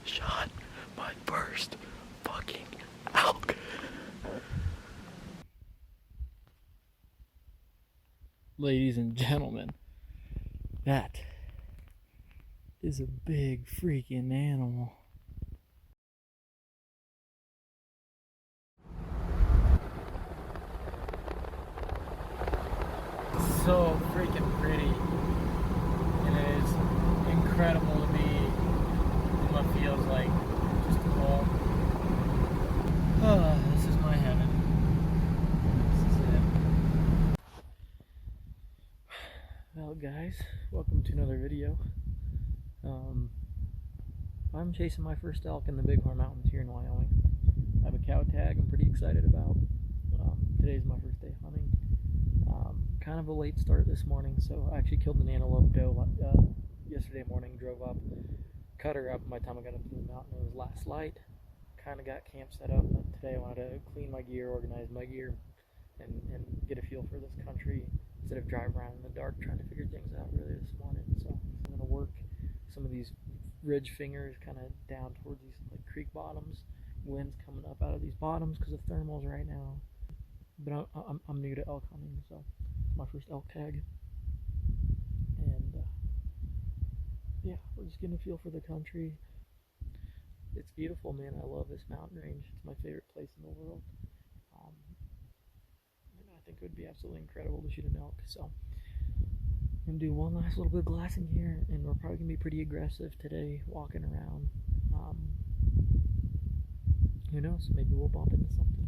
shot my first fucking elk. Ladies and gentlemen, that is a big freaking animal. So freaking pretty, and it is incredible to be in what feels like just home. Oh, this is my heaven. This is it. Well, guys, welcome to another video. I'm chasing my first elk in the Bighorn Mountains here in Wyoming. I have a cow tag I'm pretty excited about. Today's my first day hunting. Kind of a late start this morning, so I actually killed an antelope doe yesterday morning, drove up, cut her up. By the time I got up to the mountain, it was last light. Kind of got camp set up, but today I wanted to clean my gear, organize my gear, and get a feel for this country instead of driving around in the dark trying to figure things out really this morning. So I'm going to work some of these ridge fingers kind of down towards these like creek bottoms. Wind's coming up out of these bottoms because of thermals right now. But I'm new to elk hunting, so it's my first elk tag. And yeah, we're just getting a feel for the country. It's beautiful, man. I love this mountain range. It's my favorite place in the world. And I think it would be absolutely incredible to shoot an elk. So I'm going to do one last little bit of glassing here, and we're probably going to be pretty aggressive today, walking around. Who knows? Maybe we'll bump into something.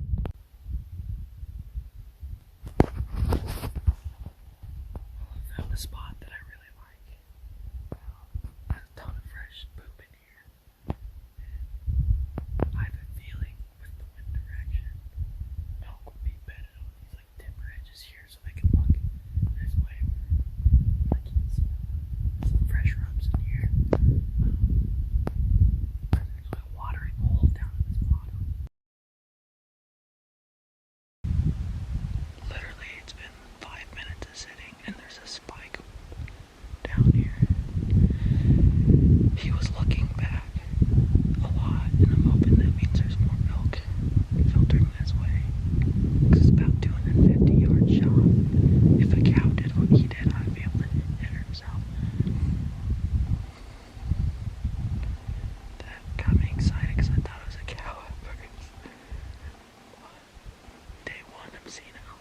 Found a spot that I really like. There's a ton of fresh poop in here. I have a feeling with the wind direction, elk will be bedded on these like timber edges here, so they can look this way. I can see some fresh rubs in here. There's actually a watering hole down at this bottom. Literally, it's been 5 minutes of sitting, and there's a spike down here. He was looking back a lot, and I'm hoping that means there's more elk filtering this way. Because it's about 250 yard shot. If a cow did what he did, I'd be able to hit her himself. That got me excited because I thought it was a cow at first. Day one, I'm seeing elk.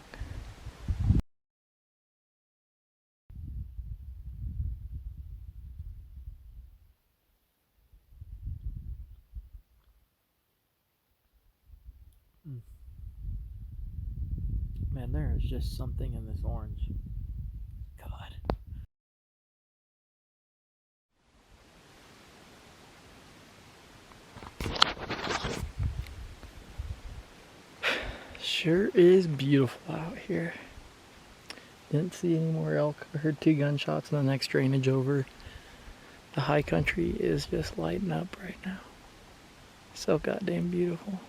Man, there is just something in this orange. God. Sure is beautiful out here. Didn't see any more elk. I heard 2 gunshots in the next drainage over. The high country is just lighting up right now. So goddamn beautiful.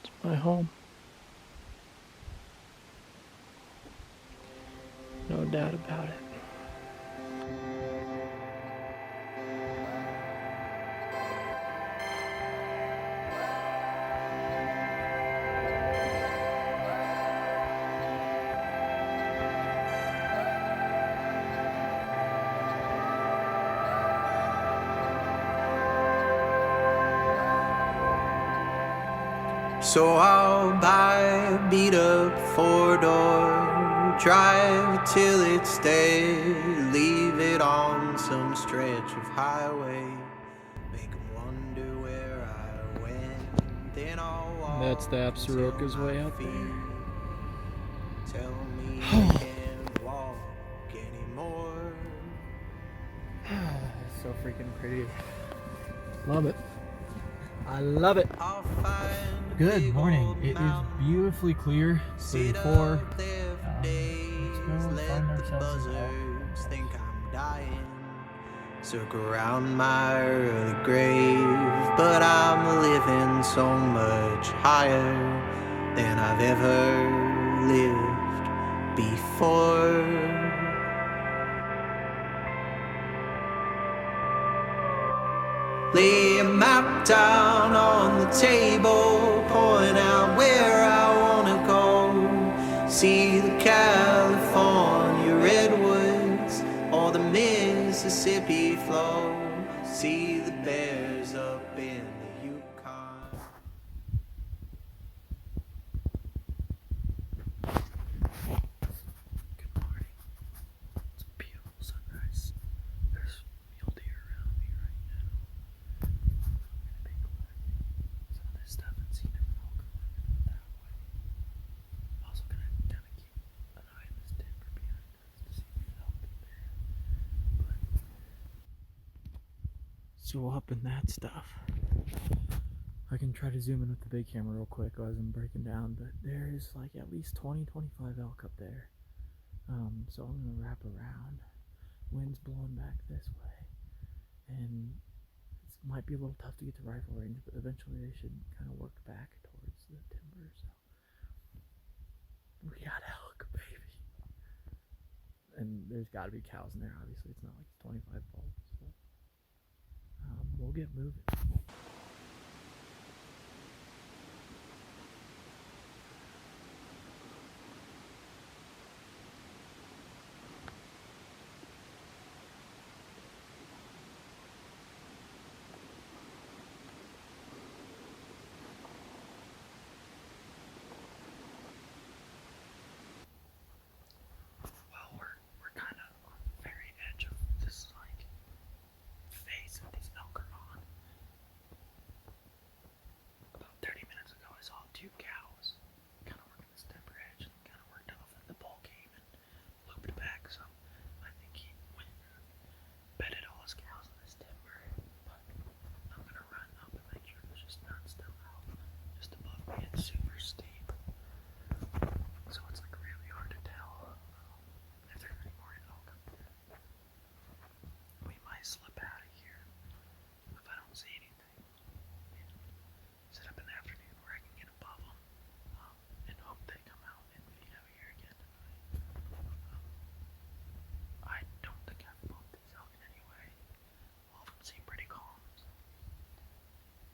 It's my home. No doubt about it. So I'll buy a beat up 4-door, drive till it's dead, leave it on some stretch of highway, make 'em wonder where I went, then I'll walk. That's the Absaroka's way out there. Tell me I can't walk anymore. It's so freaking pretty. Love it. I love it. Good morning. It is beautifully clear. 34. Let's go and find ourselves an elk. Think I'm dying. Circle around my early grave, but I'm living so much higher. than I've ever lived before. Lay a map down on the table, point out where I wanna go. See the California redwoods or the Mississippi flow. See the bears up in the Yukon. Good morning. It's a beautiful sunrise. There's mule deer around me right now. I'm gonna be collecting some of this stuff and see if elk are working out that way. I'm also gonna kind of keep an eye on this timber behind us to see if there's elk in there. But so up in that stuff. I can try to zoom in with the big camera real quick as I'm breaking down, but there's like at least 20-25 elk up there. So I'm gonna wrap around. Wind's blowing back this way, and it might be a little tough to get to rifle range, but eventually they should kind of work back towards the timber. So we got elk, baby, and there's got to be cows in there. Obviously, it's not like 25 bulls, but we'll get moving. We're kind of on the very edge of this like phase that these elk are on. About 30 minutes ago, I saw 2 cows kind of working this timber edge and kind of worked off, and the bull came and looped back. So I think he went and bedded all his cows in this timber. But I'm gonna run up and make sure there's just none still out. Just above me, it's super steep, so it's like really hard to tell if there's any more elk up there. We might slip out of here if I don't see anything. And sit up in the afternoon where I can get above them and hope they come out and feed out here again tonight. I don't think I've bumped these elk in any way. All of them seem pretty calm. So.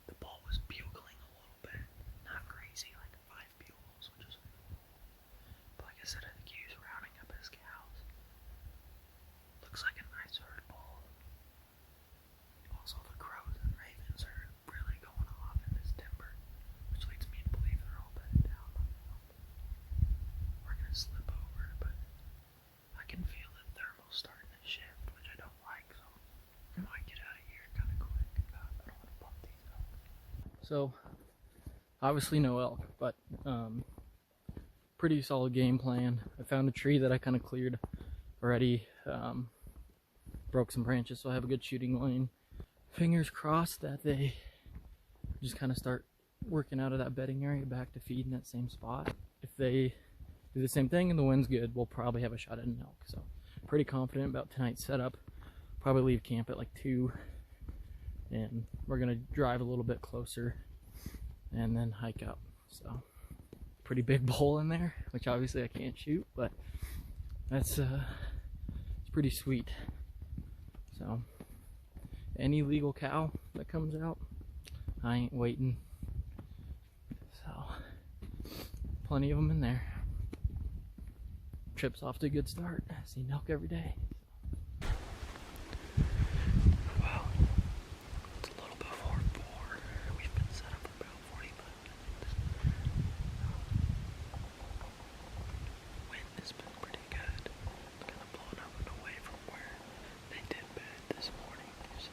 The bull was bugling a little bit, not crazy, like 5 bugles, which is. But like I said, I think he was rounding up his cows. Looks like a nice herd bull. Also, the crows and ravens are really going off in this timber, which leads me to believe they're all bedded down. We're gonna slip over, but I can feel the thermal starting to shift, which I don't like, so I might get out of here kind of quick. I don't want to bump these elk. So, obviously no elk, but pretty solid game plan. I found a tree that I kind of cleared already, broke some branches, so I have a good shooting lane. Fingers crossed that they just kind of start working out of that bedding area back to feed in that same spot. If they do the same thing and the wind's good, we'll probably have a shot at an elk. So pretty confident about tonight's setup. Probably leave camp at like 2, and we're gonna drive a little bit closer and then hike up. So pretty big bull in there, which obviously I can't shoot, but that's it's pretty sweet. So any legal cow that comes out, I ain't waiting. So plenty of them in there. Trip's off to a good start. I see elk every day. Well, it's a little before 4. We've been set up for about 45 minutes. Wind has been pretty good. It's kind of blowing up and away from where they did bed this morning. So.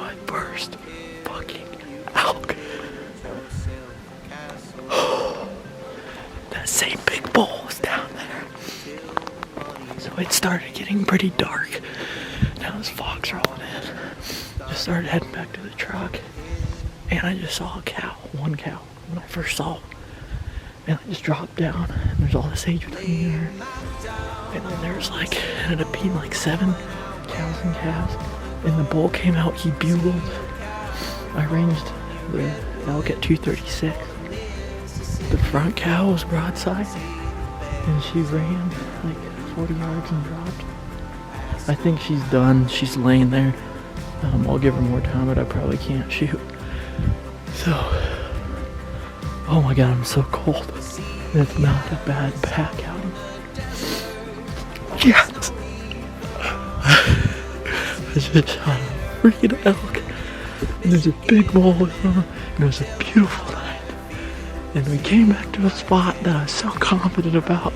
my first fucking elk. That same big bull was down there. So it started getting pretty dark. Now this fog's rolling in. Just started heading back to the truck. And I just saw a cow, one cow, when I first saw it. And I just dropped down, and there's all this age between her. And then there's like, it ended up being like 7 cows and calves. And the bull came out, he bugled. I ranged the elk at 236. The front cow was broadside, and she ran like 40 yards and dropped. I think she's done, she's laying there. I'll give her more time, but I probably can't shoot. So, oh my god, I'm so cold. It's not a bad pack outing. Yes! I just shot a freaking elk. And there's a big bull with him. And it was a beautiful night. And we came back to a spot that I was so confident about.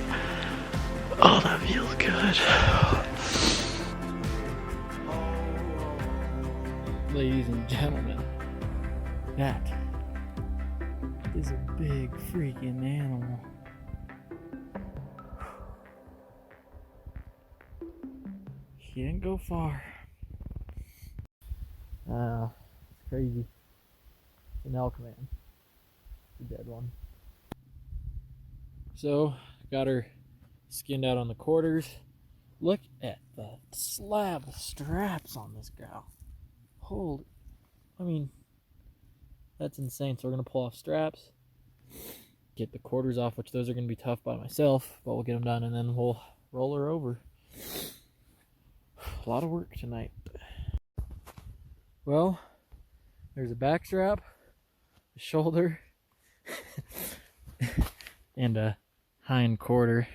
Oh, that feels good. Ladies and gentlemen, that is a big freaking animal. She didn't go far. It's crazy. It's an elk, man. It's a dead one. So, got her skinned out on the quarters. Look at the slab of straps on this gal. Holy, I mean, that's insane. So we're going to pull off straps, get the quarters off, which those are going to be tough by myself, but we'll get them done, and then we'll roll her over. A lot of work tonight. Well, there's a back strap, a shoulder, and a hind quarter.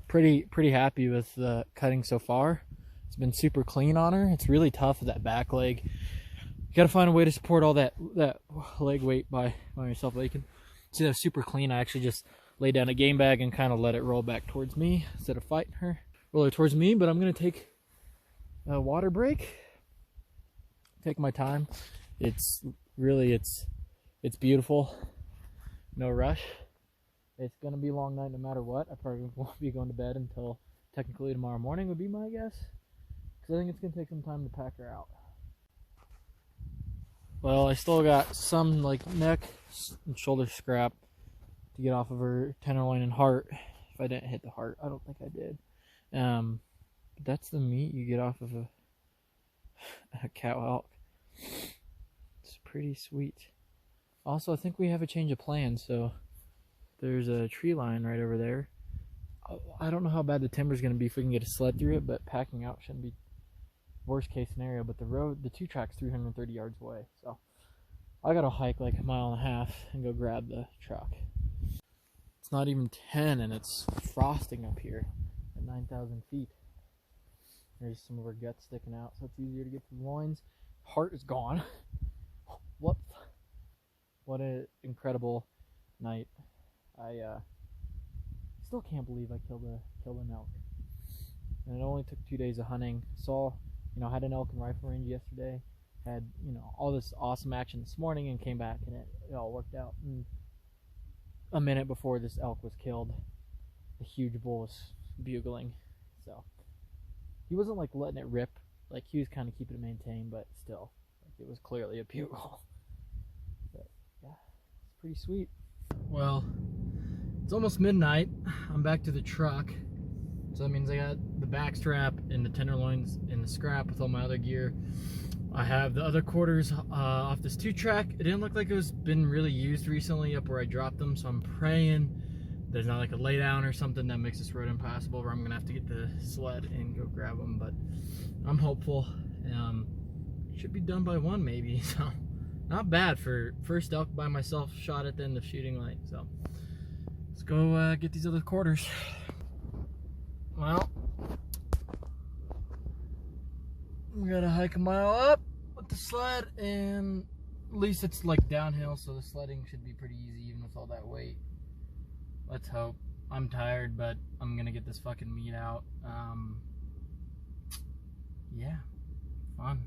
Pretty happy with the cutting so far. It's been super clean on her. It's really tough with that back leg. You gotta find a way to support all that leg weight by yourself. But you can see that super clean. I actually just laid down a game bag and kind of let it roll back towards me instead of fighting her. Roll her towards me, but I'm gonna take a water break. Take my time. It's beautiful. No rush. It's gonna be a long night no matter what. I probably won't be going to bed until technically tomorrow morning would be my guess. Because I think it's gonna take some time to pack her out. Well, I still got some like neck and shoulder scrap to get off of her tenderloin and heart. If I didn't hit the heart, I don't think I did. But that's the meat you get off of a cow elk. It's pretty sweet. Also, I think we have a change of plans. So there's a tree line right over there. I don't know how bad the timber's going to be if we can get a sled through it, but packing out shouldn't be worst case scenario. But the 2 track's 330 yards away, so I gotta hike like 1.5 miles and go grab the truck. It's not even 10 and it's frosting up here at 9,000 feet. There's some of her guts sticking out, so it's easier to get from loins. Heart is gone. What an incredible night. I still can't believe I killed an elk. And it only took 2 days of hunting. Had an elk and rifle range yesterday. Had, all this awesome action this morning and came back and it all worked out. And a minute before this elk was killed, a huge bull was bugling. So he wasn't like letting it rip. Like he was kind of keeping it maintained, but still, like, it was clearly a bugle. But yeah, it's pretty sweet. Well, it's almost midnight. I'm back to the truck. So that means I got the back strap and the tenderloins in the scrap with all my other gear. I have the other quarters off this 2-track. It didn't look like it was been really used recently up where I dropped them, so I'm praying there's not like a laydown or something that makes this road impassable where I'm gonna have to get the sled and go grab them, but I'm hopeful. Should be done by 1 maybe, so not bad for first elk by myself shot at the end of shooting light. So let's go get these other quarters. Well, we gotta hike 1 mile up with the sled, and at least it's like downhill, so the sledding should be pretty easy even with all that weight. Let's hope. I'm tired, but I'm gonna get this fucking meat out. Yeah, fun.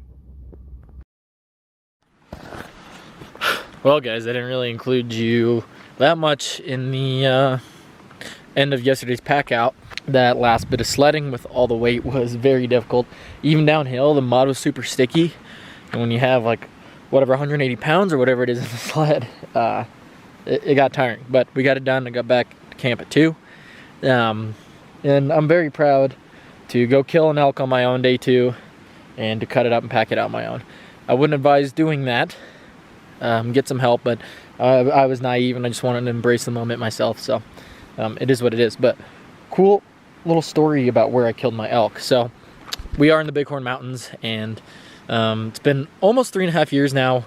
Well, guys, I didn't really include you that much in the end of yesterday's pack out. That last bit of sledding with all the weight was very difficult. Even downhill, the mud was super sticky. And when you have like whatever 180 pounds or whatever it is in the sled, it got tiring. But we got it done. I got back to camp at 2. And I'm very proud to go kill an elk on my own day 2 and to cut it up and pack it out on my own. I wouldn't advise doing that. Get some help, but I was naive and I just wanted to embrace the moment myself. So it is what it is. But cool little story about where I killed my elk. So we are in the Bighorn Mountains, and it's been almost 3.5 years now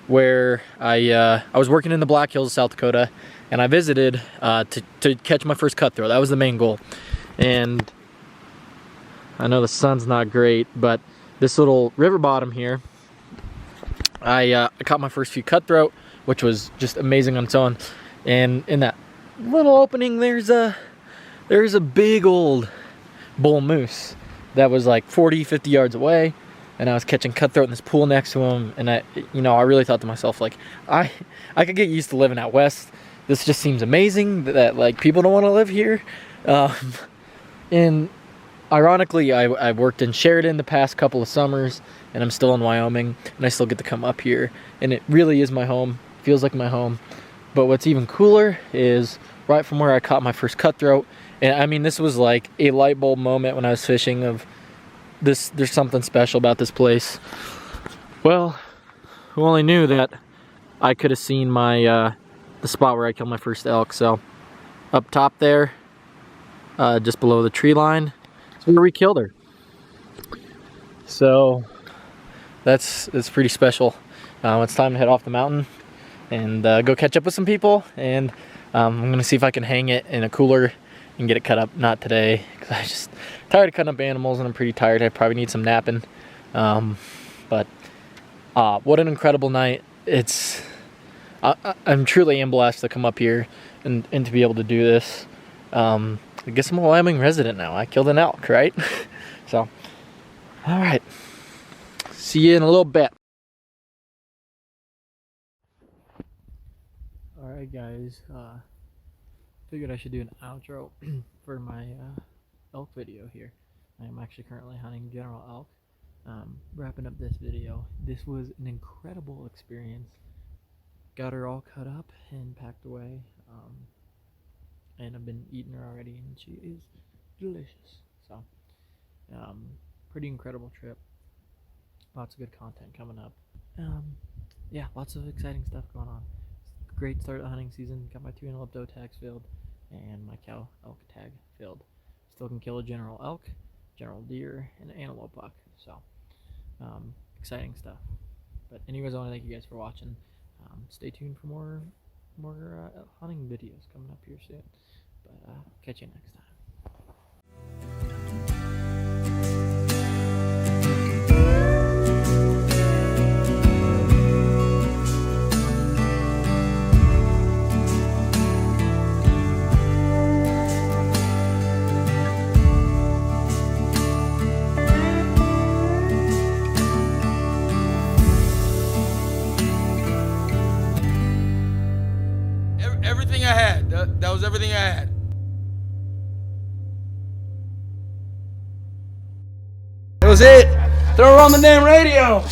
where I was working in the Black Hills of South Dakota, and I visited to catch my first cutthroat. That was the main goal. And I know the sun's not great, but this little river bottom here, I caught my first few cutthroat, which was just amazing on its own. And in that little opening, there's a big old bull moose that was like 40-50 yards away, and I was catching cutthroat in this pool next to him. And I really thought to myself, like, I could get used to living out west. This just seems amazing that like people don't want to live here. And ironically, I worked in Sheridan the past couple of summers, and I'm still in Wyoming, and I still get to come up here, and it really is my home. Feels like my home. But what's even cooler is right from where I caught my first cutthroat. And I mean, this was like a light bulb moment when I was fishing of this. There's something special about this place. Well, who only knew that I could have seen my the spot where I killed my first elk. So up top there, just below the tree line, is where we killed her. So that's pretty special. It's time to head off the mountain and go catch up with some people, and I'm gonna see if I can hang it in a cooler and get it cut up. Not today, because I'm just tired of cutting up animals, and I'm pretty tired. I probably need some napping. But what an incredible night. I'm truly am blessed to come up here and to be able to do this. I guess I'm a Wyoming resident now. I killed an elk, right? So, all right. See you in a little bit. All right, guys. Figured I should do an outro for my elk video here. I am actually currently hunting general elk. Wrapping up this video. This was an incredible experience. Got her all cut up and packed away. And I've been eating her already, and she is delicious. So, pretty incredible trip. Lots of good content coming up. Yeah, lots of exciting stuff going on. Great start of the hunting season. Got my 2 antelope doe tags filled, and my cow elk tag filled. Still can kill a general elk, general deer, and an antelope buck. So, exciting stuff. But anyways, I want to thank you guys for watching. Stay tuned for more hunting videos coming up here soon. But catch you next time. Everything I had. That was everything I had. That was it. Throw her on the damn radio.